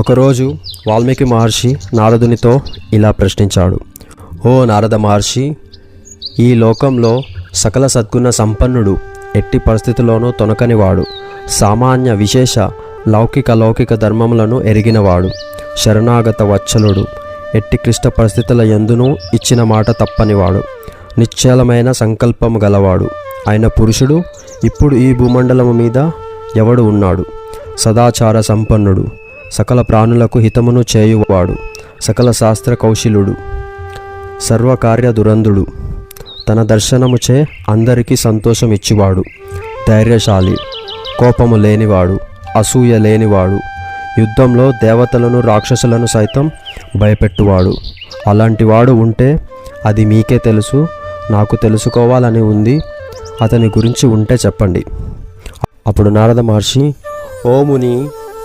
ఒకరోజు వాల్మీకి మహర్షి నారదునితో ఇలా ప్రశ్నించాడు. ఓ నారద మహర్షి, ఈ లోకంలో సకల సద్గుణ సంపన్నుడు, ఎట్టి పరిస్థితుల్లోనూ తొనకనివాడు, సామాన్య విశేష లౌకిక ధర్మములను ఎరిగినవాడు, శరణాగత వత్సలుడు, ఎట్టి క్లిష్ట పరిస్థితుల యందునూ ఇచ్చిన మాట తప్పనివాడు, నిశ్చలమైన సంకల్పము గలవాడు అయిన పురుషుడు ఇప్పుడు ఈ భూమండలము మీద ఎవడు ఉన్నాడు? సదాచార సంపన్నుడు, సకల ప్రాణులకు హితమును చేయువాడు, సకల శాస్త్ర కౌశలుడు, సర్వకార్య దురంధుడు, తన దర్శనముచే అందరికీ సంతోషం ఇచ్చివాడు, ధైర్యశాలి, కోపము లేనివాడు, అసూయ లేనివాడు, యుద్ధంలో దేవతలను రాక్షసులను సైతం భయపెట్టువాడు. అలాంటి వాడు ఉంటే అది మీకే తెలుసు, నాకు తెలుసుకోవాలని ఉంది. అతని గురించి ఉంటే చెప్పండి. అప్పుడు నారద మహర్షి, ఓ ముని,